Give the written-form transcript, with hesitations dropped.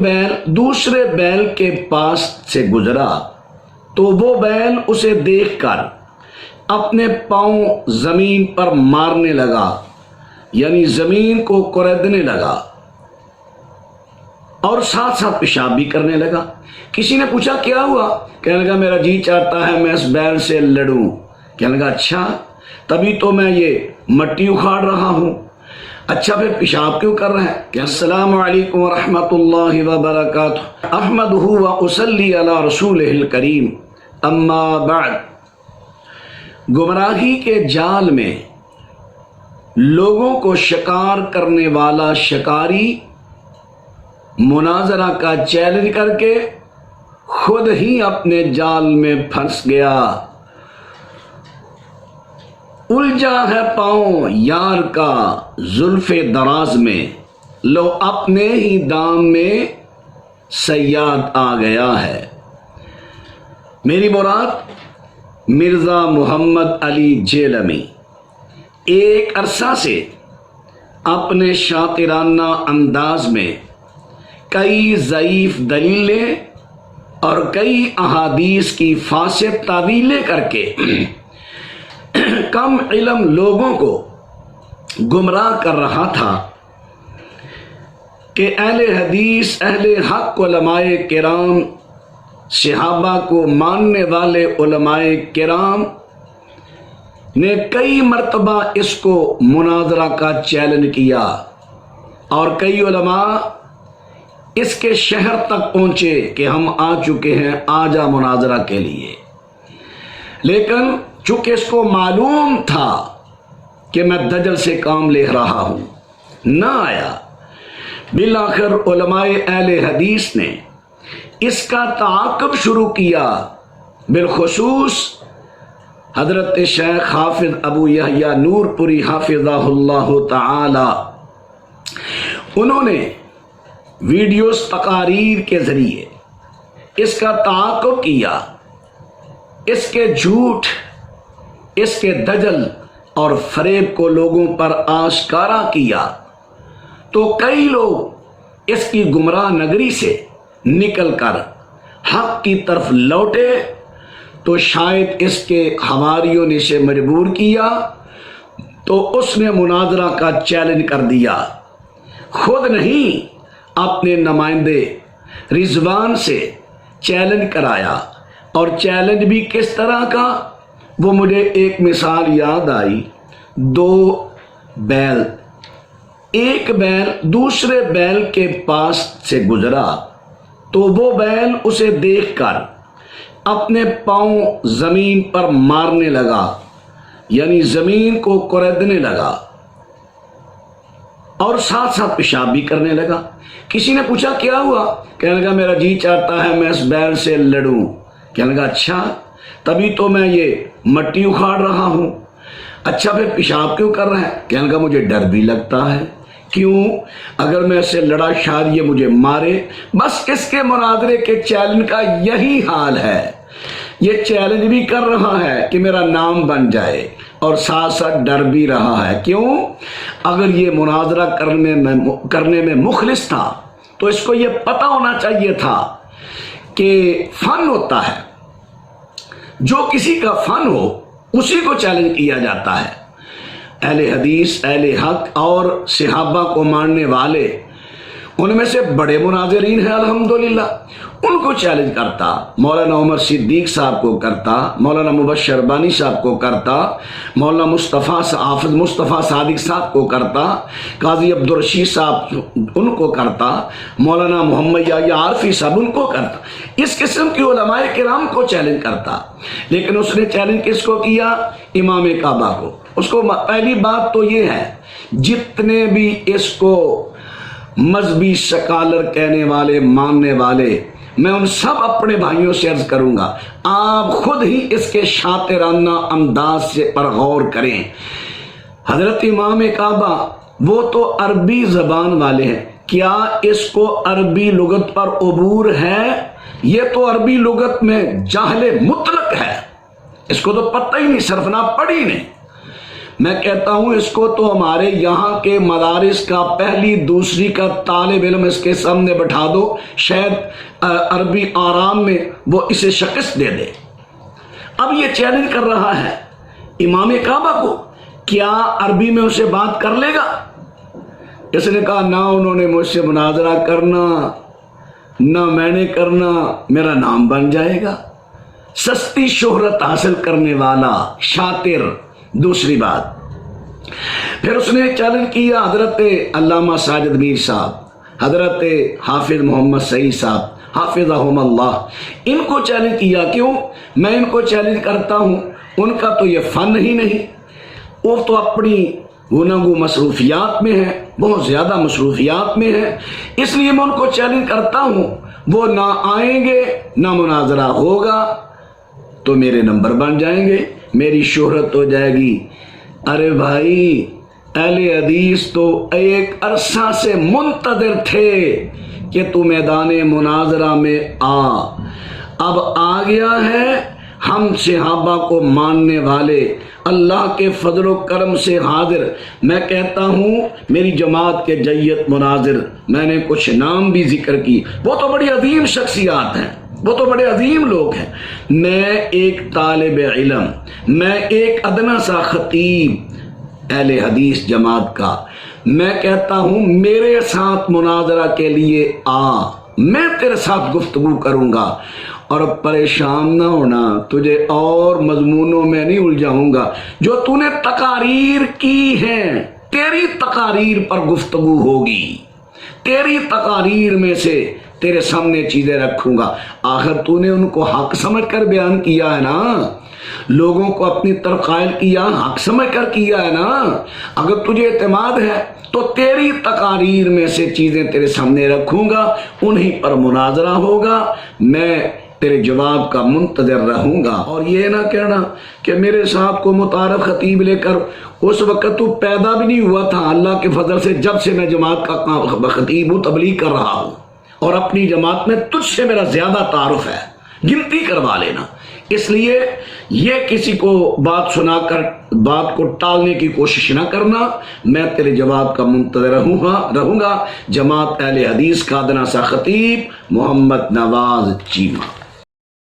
बैल दूसरे बैल के पास से गुजरा तो वो बैल उसे देखकर अपने पांव जमीन पर मारने लगा, यानी जमीन को कुरेदने लगा और साथ साथ पेशाब भी करने लगा। किसी ने पूछा क्या हुआ? कहने लगा मेरा जी चाहता है मैं इस बैल से लड़ूं। कहने लगा अच्छा, तभी तो मैं ये मट्टी उखाड़ रहा हूं। अच्छा फिर पेशाब क्यों कर रहे हैं? कि अस्सलामु अलैकुम व रहमतुल्लाहि व बरकातुहू अहमदुहु व उसल्ली अला रसूलिहिल करीम अम्मा बाद। गुमराही के जाल में लोगों को शिकार करने वाला शिकारी मुनाजरा का चैलेंज करके खुद ही अपने जाल में फंस गया। उलझा है पांव यार का जुल्फे दराज में, लो अपने ही दाम में सयाद आ गया है। मेरी मुराद मिर्जा मोहम्मद अली जेलमी एक अरसा से अपने शातिराना अंदाज में कई ज़ईफ दलीलें और कई अहादीस की फासिद तावीलें करके कम इल्म लोगों को गुमराह कर रहा था कि अहले हदीस अहले हक उलमाए किराम सहाबा को मानने वाले उलमाए किराम ने कई मर्तबा इसको मुनाजरा का चैलेंज किया और कई उलमा इसके शहर तक पहुंचे कि हम आ चुके हैं आजा मुनाजरा के लिए। लेकिन चूंकि इसको मालूम था कि मैं दजल से काम ले रहा हूं, न आया। बिल आखिर उलमाए अहले हदीस ने इसका ताक़ुब शुरू किया, बिलखुसूस हजरत शेख हाफिज अबू यहया नूरपुरी हाफिज़हुल्लाह ताला। उन्होंने वीडियोस तकारीर के जरिए इसका ताक़ुब किया, इसके झूठ, इसके दजल और फरेब को लोगों पर आश्कारा किया। तो कई लोग इसकी गुमराह नगरी से निकलकर हक की तरफ लौटे, तो शायद इसके हवारियों ने इसे मजबूर किया तो उसने मुनाजरा का चैलेंज कर दिया। खुद नहीं, अपने नुमाइंदे रिजवान से चैलेंज कराया। और चैलेंज भी किस तरह का, वो मुझे एक मिसाल याद आई। दो बैल, एक बैल दूसरे बैल के पास से गुजरा तो वो बैल उसे देखकर अपने पांव जमीन पर मारने लगा, यानी जमीन को कुरेदने लगा और साथ साथ पेशाब भी करने लगा। किसी ने पूछा क्या हुआ? कहने लगा मेरा जी चाहता है मैं इस बैल से लड़ूं। कहने लगा अच्छा, तभी तो मैं ये मट्टी उखाड़ रहा हूं। अच्छा फिर पेशाब क्यों कर रहे हैं? कहने लगा मुझे डर भी लगता है। क्यों? अगर मैं इससे लड़ा शायद ये मुझे मारे। बस इसके मुनाजरे के चैलेंज का यही हाल है। ये चैलेंज भी कर रहा है कि मेरा नाम बन जाए और साथ साथ डर भी रहा है। क्यों? अगर ये मुनाजरा करने में मुखलिस था तो इसको ये पता होना चाहिए था कि फन होता है, जो किसी का फन हो उसी को चैलेंज किया जाता है। अहले हदीस अहले हक और सहाबा को मानने वाले उनमें से बड़े मुनाजरीन हैं अल्हम्दुलिल्लाह, उनको चैलेंज करता। मौलाना उमर सिद्दीक साहब को करता, मौलाना मुबश्शिर बानी साहब को करता, मौलाना हाफिज मुस्तफ़ा सादिक साहब को करता, काजी अब्दुल रशीद साहब उनको करता, मौलाना मोहम्मद या आरफी साहब उनको करता। इस किस्म के उलमाए किराम को चैलेंज करता। लेकिन उसने चैलेंज किसको किया? इमाम काबा को। उसको पहली बात तो ये है, जितने भी इसको मजहबी स्कॉलर कहने वाले मानने वाले, मैं उन सब अपने भाइयों से अर्ज करूंगा आप खुद ही इसके शातिराना अंदाज से पर गौर करें। हजरत इमाम काबा वो तो अरबी जबान वाले हैं, क्या इसको अरबी लुगत पर अबूर है? ये तो अरबी लुगत में जाहले मुतलक है, इसको तो पता ही नहीं, सरफना पढ़ी नहीं। میں کہتا ہوں اس کو تو ہمارے یہاں کے مدارس کا پہلی دوسری کا طالب علم اس کے سامنے بٹھا دو، شاید عربی آرام میں وہ اسے شکست دے دے۔ اب یہ چیلنج کر رہا ہے امام کعبہ کو، کیا عربی میں اسے بات کر لے گا؟ اس نے کہا نہ انہوں نے مجھ سے مناظرہ کرنا، نہ میں نے کرنا، میرا نام بن جائے گا، سستی شہرت حاصل کرنے والا، شاطر۔ دوسری بات، پھر اس نے چیلنج کیا حضرت علامہ ساجد میر صاحب، حضرت حافظ محمد سعید صاحب حافظہم اللہ، ان کو چیلنج کیا۔ کیوں میں ان کو چیلنج کرتا ہوں؟ ان کا تو یہ فن ہی نہیں، وہ تو اپنی گناگو مصروفیات میں ہے، بہت زیادہ مصروفیات میں ہے، اس لیے میں ان کو چیلنج کرتا ہوں، وہ نہ آئیں گے نہ مناظرہ ہوگا تو میرے نمبر بن جائیں گے، میری شہرت ہو جائے گی۔ ارے بھائی، اہل حدیث تو ایک عرصہ سے منتظر تھے کہ تو میدان مناظرہ میں آ، اب آ گیا ہے۔ ہم صحابہ کو ماننے والے اللہ کے فضل و کرم سے حاضر، میں کہتا ہوں میری جماعت کے جیت مناظر، میں نے کچھ نام بھی ذکر کی، وہ تو بڑی عظیم شخصیات ہیں، وہ تو بڑے عظیم لوگ ہیں۔ میں ایک طالب علم، میں ایک ادنا سا خطیب اہل حدیث جماعت کا، میں کہتا ہوں میرے ساتھ مناظرہ کے لیے آ، میں تیرے ساتھ گفتگو کروں گا، اور پریشان نہ ہونا، تجھے اور مضمونوں میں نہیں الجھاؤں گا، جو تو نے تقاریر کی ہیں تیری تقاریر پر گفتگو ہوگی، تیری تقاریر میں سے تیرے سامنے چیزیں رکھوں گا۔ آخر تو نے ان کو حق سمجھ کر بیان کیا ہے نا، لوگوں کو اپنی طرف قائل کیا، حق سمجھ کر کیا ہے نا۔ اگر تجھے اعتماد ہے تو تیری تقاریر میں سے چیزیں تیرے سامنے رکھوں گا، انہیں پر مناظرہ ہوگا، میں تیرے جواب کا منتظر رہوں گا۔ اور یہ نہ کہنا کہ میرے ساتھ کو متعارف خطیب لے کر، اس وقت تو پیدا بھی نہیں ہوا تھا، اللہ کے فضل سے جب سے میں جماعت کا خطیب ہوں، تبلیغ کر رہا ہوں، اور اپنی جماعت میں تجھ سے میرا زیادہ تعارف ہے، گنتی کروا لینا۔ اس لیے یہ کسی کو بات سنا کر بات کو ٹالنے کی کوشش نہ کرنا، میں تیرے جواب کا منتظر رہوں گا۔ جماعت اہل حدیث کا ادنا سا خطیب محمد نواز چیمہ۔